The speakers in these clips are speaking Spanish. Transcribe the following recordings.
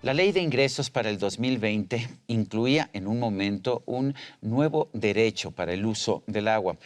La Ley de Ingresos para el 2020 incluía en un momento un nuevo derecho para el uso del agua.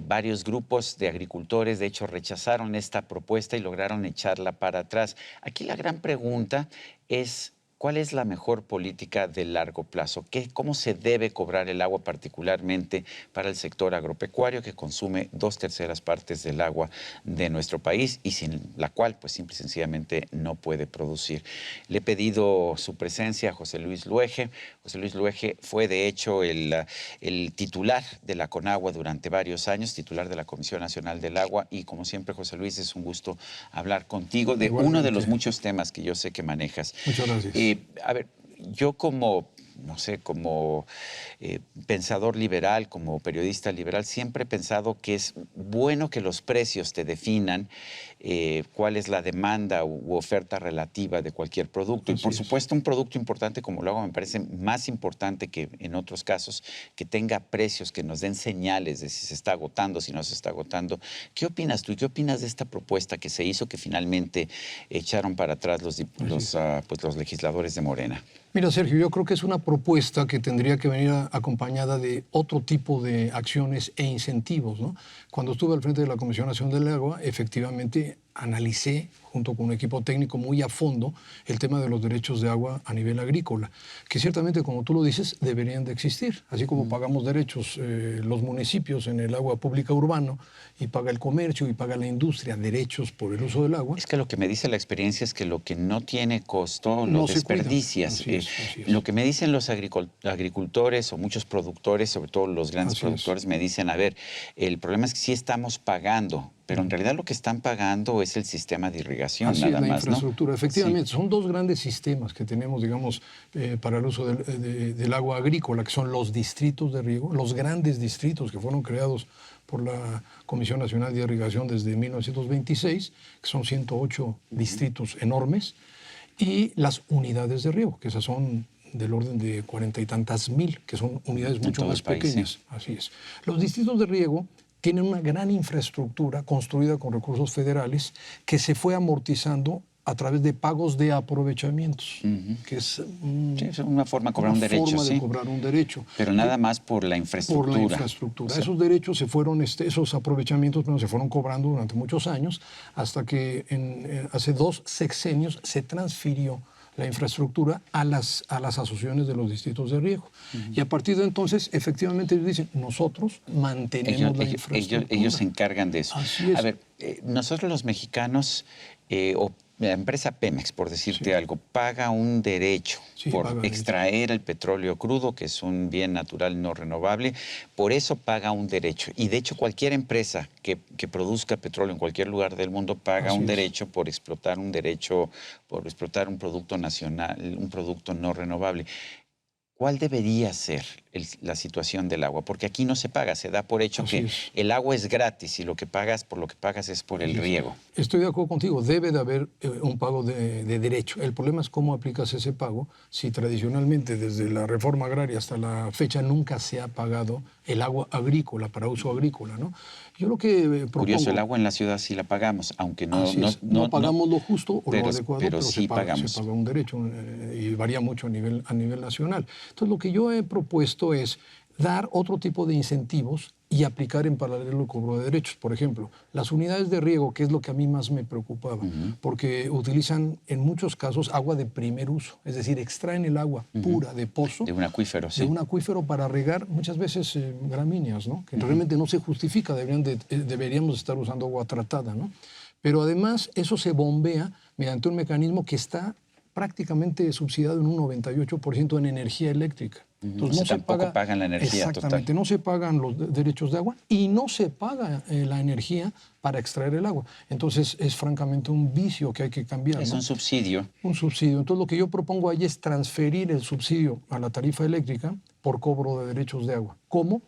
Varios grupos de agricultores, de hecho, rechazaron esta propuesta y lograron echarla para atrás. Aquí la gran pregunta es: ¿cuál es la mejor política de largo plazo? ¿Cómo se debe cobrar el agua, particularmente para el sector agropecuario, que consume 2/3 partes del agua de nuestro país y sin la cual, pues, simple y sencillamente no puede producir? Le he pedido su presencia a José Luis Luege. José Luis Luege fue, de hecho, el titular de la CONAGUA durante varios años, titular de la Comisión Nacional del Agua. Y, como siempre, José Luis, es un gusto hablar contigo de uno de los muchos temas que yo sé que manejas. Muchas gracias. A ver, yo como, no sé, como pensador liberal, como periodista liberal, siempre he pensado que es bueno que los precios te definan cuál es la demanda u oferta relativa de cualquier producto. Y por supuesto, un producto importante como el agua me parece más importante que en otros casos que tenga precios que nos den señales de si se está agotando, si no se está agotando. ¿Qué opinas tú y qué opinas de esta propuesta que se hizo, que finalmente echaron para atrás los legisladores de Morena? Mira, Sergio, yo creo que es una propuesta que tendría que venir acompañada de otro tipo de acciones e incentivos, ¿no? Cuando estuve al frente de la Comisión Nacional del Agua, efectivamente analicé, junto con un equipo técnico muy a fondo, el tema de los derechos de agua a nivel agrícola, que ciertamente, como tú lo dices, deberían de existir. Así como pagamos derechos los municipios en el agua pública urbano, y paga el comercio y paga la industria derechos por el uso del agua. Es que lo que me dice la experiencia es que lo que no tiene costo lo desperdicias. Así es. Lo que me dicen los agricultores o muchos productores, sobre todo los grandes productores, me dicen: a ver, el problema es que sí estamos pagando, pero en realidad lo que están pagando es el sistema de irrigación, nada más, ¿no? La infraestructura, efectivamente. Sí. Son dos grandes sistemas que tenemos, digamos, para el uso del agua agrícola, que son los distritos de riego, los grandes distritos que fueron creados por la Comisión Nacional de Irrigación desde 1926, que son 108 distritos enormes, y las unidades de riego, que esas son del orden de 40 y tantas mil, que son unidades mucho más pequeñas. Sí. Así es. Los distritos de riego tienen una gran infraestructura construida con recursos federales que se fue amortizando a través de pagos de aprovechamientos, que es una forma de cobrar un derecho. Una forma de cobrar un derecho. Pero nada más por la infraestructura. Por la infraestructura. O sea, esos derechos se fueron, esos aprovechamientos se fueron cobrando durante muchos años, hasta que hace 2 sexenios se transfirió la infraestructura a las asociaciones de los distritos de riego. Y a partir de entonces, efectivamente, ellos dicen: nosotros mantenemos la infraestructura. Ellos se encargan de eso. Así es. A ver, nosotros los mexicanos, o la empresa Pemex, por decirte algo, paga un derecho por extraer el petróleo crudo, que es un bien natural no renovable. Por eso paga un derecho. Y de hecho, cualquier empresa que produzca petróleo en cualquier lugar del mundo paga un derecho por explotar un producto nacional, un producto no renovable. ¿Cuál debería ser la situación del agua? Porque aquí no se paga, se da por hecho que el agua es gratis y por lo que pagas es por el riego. Estoy de acuerdo contigo, debe de haber un pago de derecho. El problema es cómo aplicas ese pago, si tradicionalmente desde la reforma agraria hasta la fecha nunca se ha pagado el agua agrícola, para uso agrícola, ¿no? Yo lo que propongo... Curioso, el agua en la ciudad sí la pagamos, aunque no pagamos lo justo o lo adecuado, pero sí pagamos. Se paga un derecho y varía mucho a nivel nacional. Entonces, lo que yo he propuesto es dar otro tipo de incentivos y aplicar en paralelo el cobro de derechos. Por ejemplo, las unidades de riego, que es lo que a mí más me preocupaba, porque utilizan en muchos casos agua de primer uso, es decir, extraen el agua pura de pozo. De un acuífero, sí. De un acuífero para regar muchas veces gramíneas, ¿no? Que realmente no se justifica, deberíamos estar usando agua tratada, ¿no? Pero además eso se bombea mediante un mecanismo que está prácticamente subsidiado en un 98% en energía eléctrica. Entonces, no tampoco pagan la energía exactamente, total. No se pagan los derechos de agua y no se paga la energía para extraer el agua. Entonces, es francamente un vicio que hay que cambiar. Es un subsidio. Un subsidio. Entonces, lo que yo propongo ahí es transferir el subsidio a la tarifa eléctrica por cobro de derechos de agua. ¿Cómo?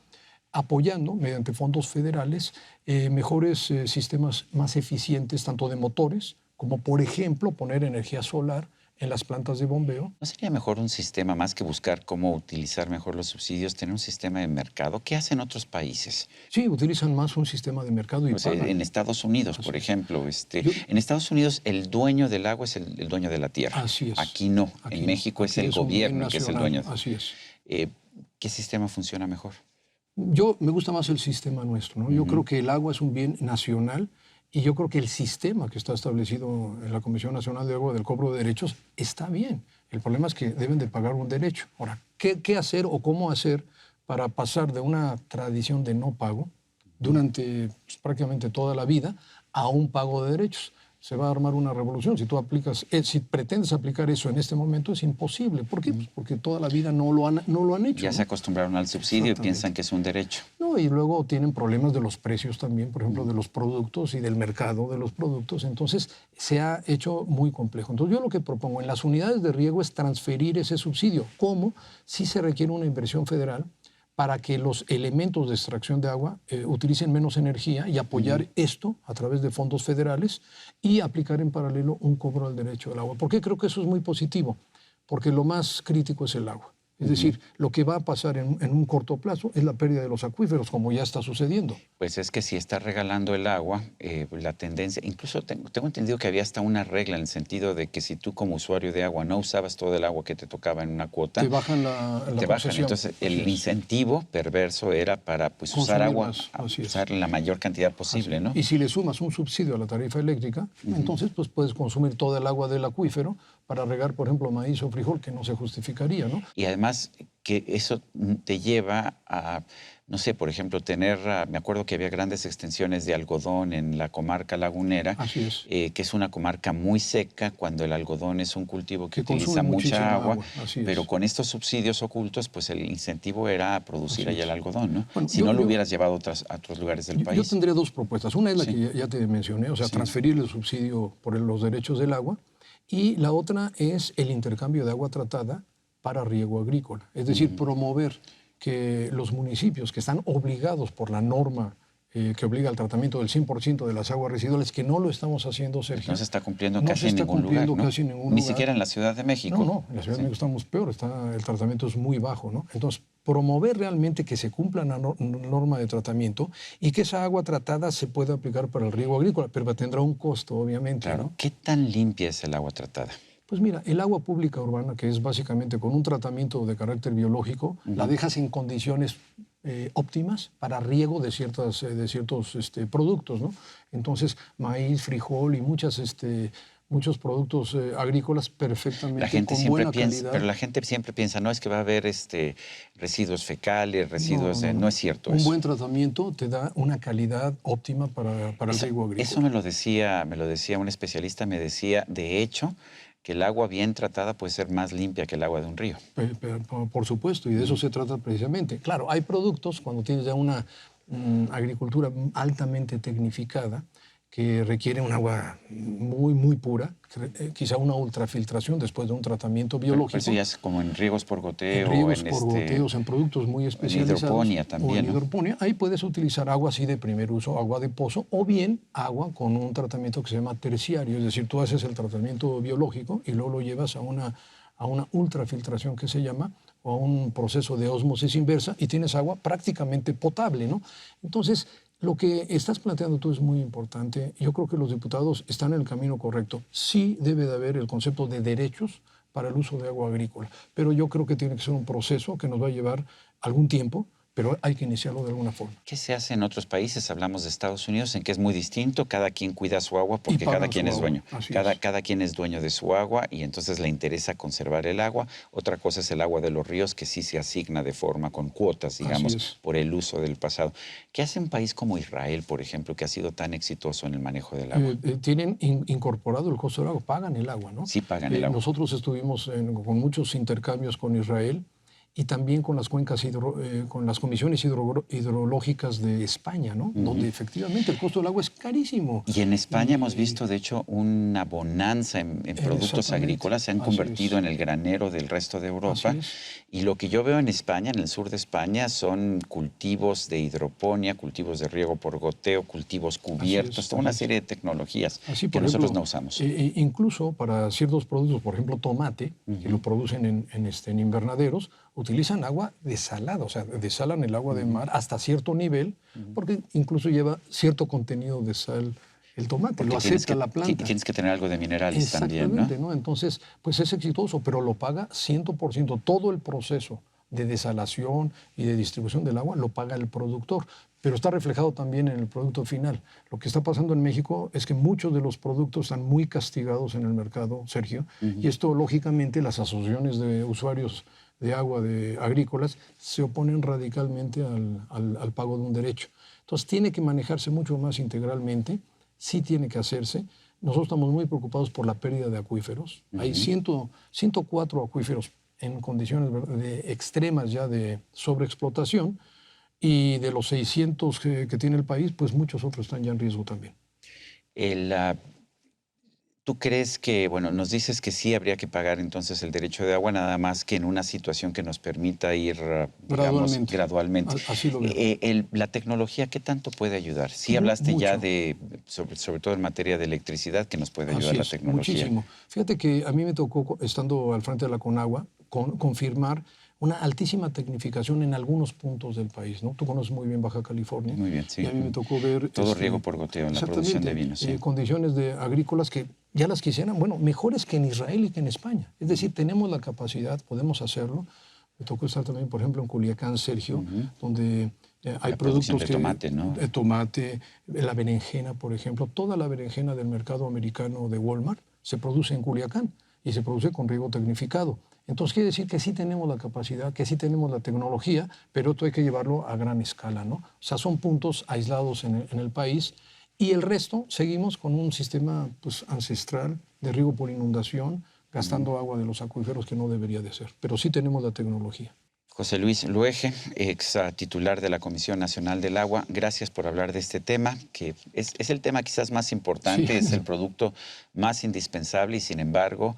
Apoyando, mediante fondos federales, mejores sistemas más eficientes, tanto de motores, como, por ejemplo, poner energía solar en las plantas de bombeo. ¿No sería mejor un sistema, más que buscar cómo utilizar mejor los subsidios, tener un sistema de mercado? ¿Qué hacen otros países? Sí, utilizan más un sistema de mercado y O sea, pagan. en Estados Unidos, por es. ejemplo, en Estados Unidos el dueño del agua es el dueño de la tierra. Así es. Aquí no. Aquí En no. México es Aquí el es un bien gobierno que es el nacional. dueño. Así es. ¿Qué sistema funciona mejor? Me gusta más el sistema nuestro, ¿no? Yo creo que el agua es un bien nacional y yo creo que el sistema que está establecido en la Comisión Nacional de Agua del cobro de derechos está bien. El problema es que deben de pagar un derecho. Ahora, ¿qué hacer o cómo hacer para pasar de una tradición de no pago durante prácticamente toda la vida a un pago de derechos? Se va a armar una revolución. Si tú aplicas, si pretendes aplicar eso en este momento, es imposible. ¿Por qué? Pues porque toda la vida no lo han hecho. Ya ¿no? se acostumbraron al subsidio y piensan que es un derecho. No, y luego tienen problemas de los precios también, por ejemplo, de los productos y del mercado de los productos. Entonces, se ha hecho muy complejo. Entonces, yo lo que propongo en las unidades de riego es transferir ese subsidio. ¿Cómo? Si se requiere una inversión federal para que los elementos de extracción de agua utilicen menos energía y apoyar esto a través de fondos federales y aplicar en paralelo un cobro al derecho del agua. ¿Por qué creo que eso es muy positivo? Porque lo más crítico es el agua. Es decir, lo que va a pasar en un corto plazo es la pérdida de los acuíferos, como ya está sucediendo. Pues es que si está regalando el agua, la tendencia, incluso tengo entendido que había hasta una regla en el sentido de que si tú como usuario de agua no usabas todo el agua que te tocaba en una cuota, te bajan la te bajan. Entonces el incentivo perverso era para pues, usar agua, usar la mayor cantidad posible, ¿no? Y si le sumas un subsidio a la tarifa eléctrica, entonces pues puedes consumir toda el agua del acuífero para regar, por ejemplo, maíz o frijol, que no se justificaría, ¿no? Y además que eso te lleva a, no sé, por ejemplo, tener, me acuerdo que había grandes extensiones de algodón en la comarca lagunera, Así es. Que es una comarca muy seca, cuando el algodón es un cultivo que utiliza consume mucha muchísima agua, Así es. pero con estos subsidios ocultos, pues el incentivo era producir allá el algodón, ¿no? Bueno, si no lo hubieras llevado a otros lugares del país. Yo tendría dos propuestas. Una es la que ya te mencioné, o sea, transferir el subsidio por los derechos del agua, y la otra es el intercambio de agua tratada para riego agrícola. Es decir, promover que los municipios que están obligados por la norma que obliga al tratamiento del 100% de las aguas residuales, que no lo estamos haciendo, Sergio. No se está cumpliendo casi en ningún lugar, ¿no? Ni siquiera en la Ciudad de México. No, en la Ciudad de México estamos peor, el tratamiento es muy bajo, ¿no? Entonces, promover realmente que se cumpla la norma de tratamiento y que esa agua tratada se pueda aplicar para el riego agrícola, pero tendrá un costo, obviamente. Claro. ¿no? ¿Qué tan limpia es el agua tratada? Pues mira, el agua pública urbana, que es básicamente con un tratamiento de carácter biológico, la dejas en condiciones óptimas para riego de ciertos productos, ¿no? Entonces, maíz, frijol y muchos productos agrícolas perfectamente la gente con buena piensa, calidad. pero la gente siempre piensa, no, es que va a haber residuos fecales, residuos... No es cierto Un eso. buen tratamiento te da una calidad óptima para el riego agrícola. Eso me lo decía un especialista, me decía, de hecho, que el agua bien tratada puede ser más limpia que el agua de un río. Por supuesto, y de eso se trata precisamente. Claro, hay productos, cuando tienes ya una agricultura altamente tecnificada, que requiere un agua muy, muy pura, quizá una ultrafiltración después de un tratamiento biológico. Pero eso ya es como en riegos por goteo. En riegos por goteos, en productos muy especializados. En hidroponía también, o en hidroponía. Ahí puedes utilizar agua así de primer uso, agua de pozo, o bien agua con un tratamiento que se llama terciario. Es decir, tú haces el tratamiento biológico y luego lo llevas a una ultrafiltración que se llama, o a un proceso de ósmosis inversa, y tienes agua prácticamente potable, ¿no? Entonces, lo que estás planteando tú es muy importante. Yo creo que los diputados están en el camino correcto. Sí debe de haber el concepto de derechos para el uso de agua agrícola, pero yo creo que tiene que ser un proceso que nos va a llevar algún tiempo, pero hay que iniciarlo de alguna forma. ¿Qué se hace en otros países? Hablamos de Estados Unidos, en que es muy distinto, cada quien cuida su agua porque cada quien es dueño. Cada quien es dueño de su agua y entonces le interesa conservar el agua. Otra cosa es el agua de los ríos, que sí se asigna de forma con cuotas, digamos, por el uso del pasado. ¿Qué hace un país como Israel, por ejemplo, que ha sido tan exitoso en el manejo del agua? Tienen incorporado el costo del agua, pagan el agua, ¿no? Sí, pagan el agua. Nosotros estuvimos con muchos intercambios con Israel, y también con las cuencas con las comisiones hidrológicas de España, ¿no? Donde efectivamente el costo del agua es carísimo. Y en España hemos visto, de hecho, una bonanza en productos agrícolas. Se han convertido en el granero del resto de Europa. Y lo que yo veo en España, en el sur de España, son cultivos de hidroponía, cultivos de riego por goteo, cultivos cubiertos, toda una serie de tecnologías que nosotros no usamos. Incluso para ciertos productos, por ejemplo, tomate, que lo producen en invernaderos, utilizan agua desalada, o sea, desalan el agua de mar hasta cierto nivel, porque incluso lleva cierto contenido de sal el tomate, porque lo acepta la planta. Y tienes que tener algo de minerales también, ¿no? Exactamente, ¿no? Entonces, pues es exitoso, pero lo paga 100%. Todo el proceso de desalación y de distribución del agua lo paga el productor, pero está reflejado también en el producto final. Lo que está pasando en México es que muchos de los productos están muy castigados en el mercado, Sergio, y esto, lógicamente, las asociaciones de usuarios de agua agrícolas se oponen radicalmente al pago de un derecho. Entonces tiene que manejarse mucho más integralmente, sí tiene que hacerse. Nosotros estamos muy preocupados por la pérdida de acuíferos. Hay 104 acuíferos en condiciones extremas ya de sobreexplotación, y de los 600 que tiene el país, pues muchos otros están ya en riesgo también. ¿Tú crees que, bueno, nos dices que sí habría que pagar entonces el derecho de agua, nada más que en una situación que nos permita ir, digamos, gradualmente? Así lo veo. La tecnología, ¿qué tanto puede ayudar? Sí hablaste mucho. ya de, sobre todo en materia de electricidad, que nos puede ayudar la tecnología. Muchísimo. Fíjate que a mí me tocó, estando al frente de la CONAGUA, confirmar una altísima tecnificación en algunos puntos del país, ¿no? Tú conoces muy bien Baja California. Muy bien, sí. Y a mí me tocó ver... Todo riego por goteo en la producción de vino, sí. Condiciones agrícolas que ya las quisieran, bueno, mejores que en Israel y que en España. Es decir, tenemos la capacidad, podemos hacerlo. Me tocó estar también, por ejemplo, en Culiacán, Sergio, donde hay productos de tomate, ¿no? Tomate, la berenjena, por ejemplo. Toda la berenjena del mercado americano de Walmart se produce en Culiacán y se produce con riego tecnificado. Entonces quiere decir que sí tenemos la capacidad, que sí tenemos la tecnología, pero esto hay que llevarlo a gran escala, ¿no? O sea, son puntos aislados en el país, y el resto seguimos con un sistema, pues, ancestral de riego por inundación, gastando agua de los acuíferos, que no debería de ser. Pero sí tenemos la tecnología. José Luis Luege, ex titular de la Comisión Nacional del Agua, gracias por hablar de este tema, que es el tema quizás más importante, es el producto más indispensable, y sin embargo,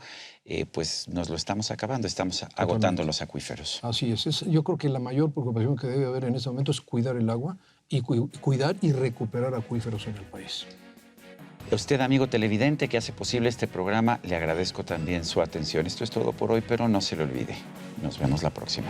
pues nos lo estamos acabando, estamos agotando los acuíferos. Así es. Yo creo que la mayor preocupación que debe haber en este momento es cuidar el agua y cuidar y recuperar acuíferos en el país. A usted, amigo televidente, que hace posible este programa, le agradezco también su atención. Esto es todo por hoy, pero no se le olvide. Nos vemos la próxima.